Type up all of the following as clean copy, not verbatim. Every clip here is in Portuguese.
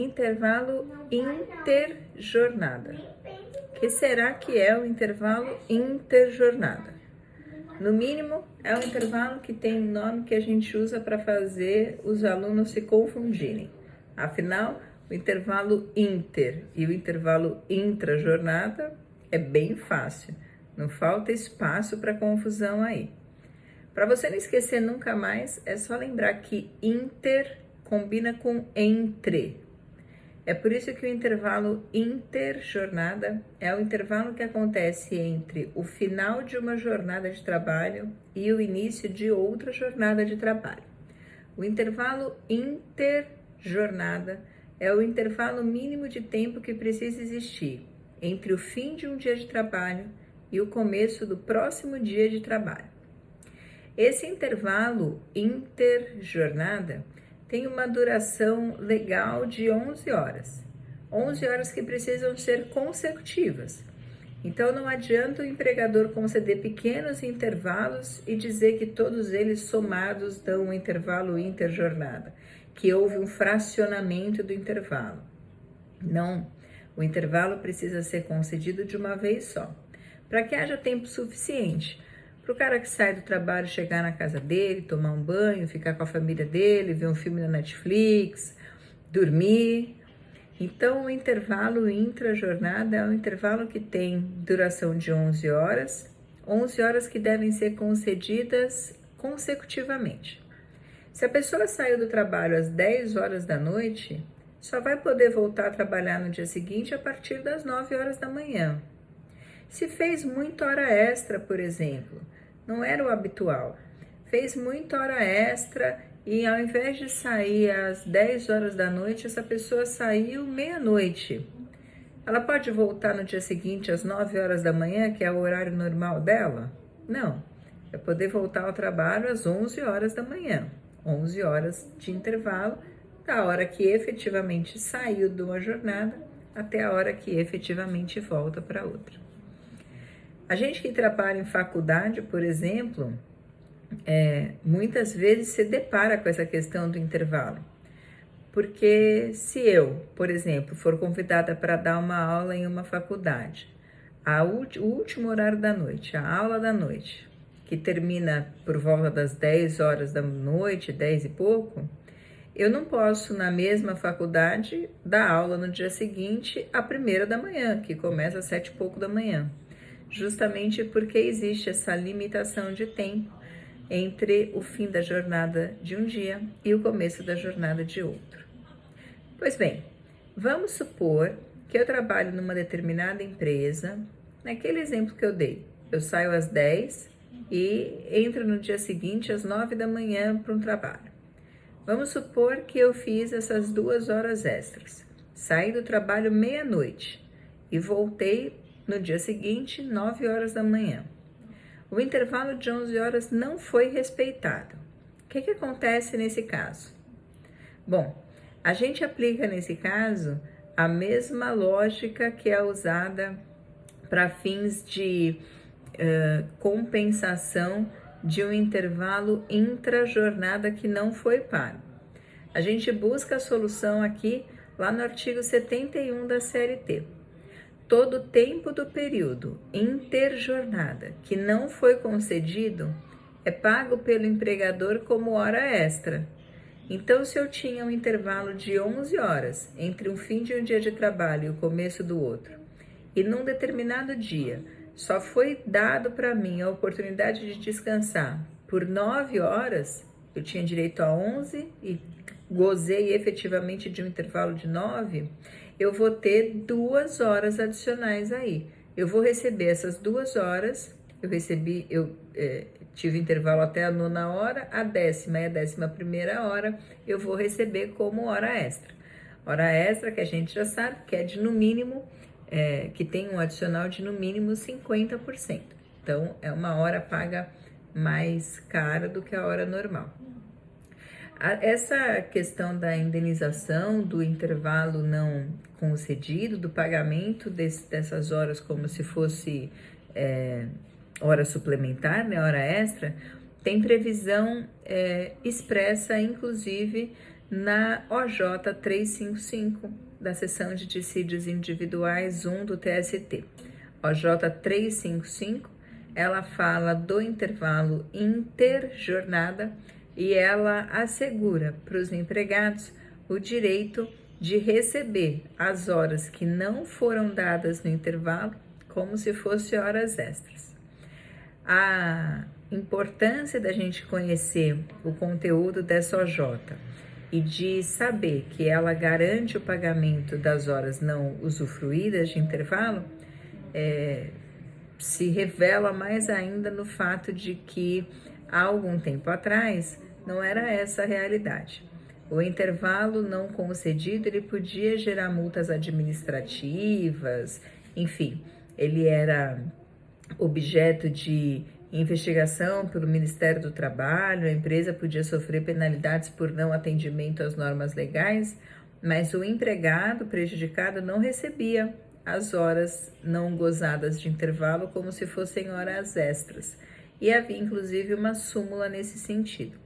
intervalo interjornada. O que será que é o intervalo interjornada? No mínimo, é um intervalo que tem um nome que a gente usa para fazer os alunos se confundirem. Afinal, o intervalo inter e o intervalo intrajornada é bem fácil. Não falta espaço para confusão aí. Para você não esquecer nunca mais, é só lembrar que inter combina com entre. É por isso que o intervalo interjornada é o intervalo que acontece entre o final de uma jornada de trabalho e o início de outra jornada de trabalho. O intervalo interjornada é o intervalo mínimo de tempo que precisa existir entre o fim de um dia de trabalho e o começo do próximo dia de trabalho. Esse intervalo interjornada tem uma duração legal de 11 horas. 11 horas que precisam ser consecutivas. Então, não adianta o empregador conceder pequenos intervalos e dizer que todos eles somados dão um intervalo interjornada, que houve um fracionamento do intervalo. Não, o intervalo precisa ser concedido de uma vez só, para que haja tempo suficiente para o cara que sai do trabalho chegar na casa dele, tomar um banho, ficar com a família dele, ver um filme na Netflix, dormir. Então, o intervalo intrajornada é um intervalo que tem duração de 11 horas que devem ser concedidas consecutivamente. Se a pessoa saiu do trabalho às 10 horas da noite, só vai poder voltar a trabalhar no dia seguinte a partir das 9 horas da manhã. Se fez muita hora extra, por exemplo, não era o habitual, fez muita hora extra e ao invés de sair às 10 horas da noite, essa pessoa saiu meia-noite. Ela pode voltar no dia seguinte às 9 horas da manhã, que é o horário normal dela? Não, vai poder voltar ao trabalho às 11 horas da manhã, 11 horas de intervalo, da hora que efetivamente saiu de uma jornada até a hora que efetivamente volta para outra. A gente que trabalha em faculdade, por exemplo, muitas vezes se depara com essa questão do intervalo. Porque se eu, por exemplo, for convidada para dar uma aula em uma faculdade, o último horário da noite, a aula da noite, que termina por volta das 10 horas da noite, 10 e pouco, eu não posso, na mesma faculdade, dar aula no dia seguinte, à 1ª da manhã, que começa às 7 e pouco da manhã. Justamente porque existe essa limitação de tempo entre o fim da jornada de um dia e o começo da jornada de outro. Pois bem, vamos supor que eu trabalho numa determinada empresa, naquele exemplo que eu dei, eu saio às 10 e entro no dia seguinte às 9 da manhã para um trabalho. Vamos supor que eu fiz essas 2 horas extras, saí do trabalho meia-noite e voltei no dia seguinte, 9 horas da manhã. O intervalo de 11 horas não foi respeitado. O que acontece nesse caso? Bom, a gente aplica nesse caso a mesma lógica que é usada para fins de compensação de um intervalo intrajornada que não foi pago. A gente busca a solução aqui lá no artigo 71 da CLT. Todo o tempo do período interjornada que não foi concedido é pago pelo empregador como hora extra. Então, se eu tinha um intervalo de 11 horas entre um fim de um dia de trabalho e o começo do outro, e num determinado dia só foi dado para mim a oportunidade de descansar por 9 horas, eu tinha direito a 11 e gozei efetivamente de um intervalo de 9, eu vou ter 2 horas adicionais aí. Eu vou receber essas 2 horas, eu tive intervalo até a 9ª hora, a 10ª e a 11ª hora, eu vou receber como hora extra. Hora extra que a gente já sabe que é de no mínimo, que tem um adicional de no mínimo 50%. Então, é uma hora paga mais cara do que a hora normal. Essa questão da indenização, do intervalo não concedido, do pagamento dessas horas como se fosse hora suplementar, né, hora extra, tem previsão expressa, inclusive, na OJ 355, da seção de dissídios individuais 1 do TST. OJ 355, ela fala do intervalo interjornada e ela assegura para os empregados o direito de receber as horas que não foram dadas no intervalo como se fossem horas extras. A importância da gente conhecer o conteúdo dessa OJ e de saber que ela garante o pagamento das horas não usufruídas de intervalo se revela mais ainda no fato de que há algum tempo atrás não era essa a realidade. O intervalo não concedido, ele podia gerar multas administrativas, enfim, ele era objeto de investigação pelo Ministério do Trabalho, a empresa podia sofrer penalidades por não atendimento às normas legais, mas o empregado prejudicado não recebia as horas não gozadas de intervalo como se fossem horas extras. E havia inclusive uma súmula nesse sentido.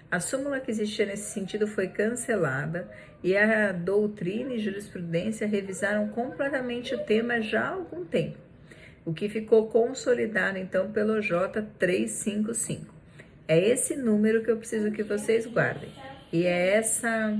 A súmula que existia nesse sentido foi cancelada e a doutrina e jurisprudência revisaram completamente o tema já há algum tempo, o que ficou consolidado então pelo J 355. É esse número que eu preciso que vocês guardem. E é essa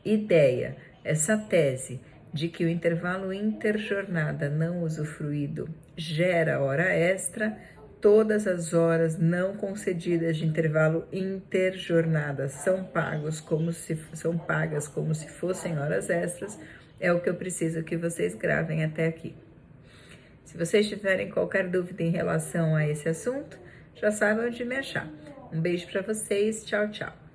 ideia, essa tese de que o intervalo interjornada não usufruído gera hora extra. Todas as horas não concedidas de intervalo interjornada são pagas como se fossem horas extras. É o que eu preciso que vocês gravem até aqui. Se vocês tiverem qualquer dúvida em relação a esse assunto, já sabem onde me achar. Um beijo para vocês, tchau, tchau.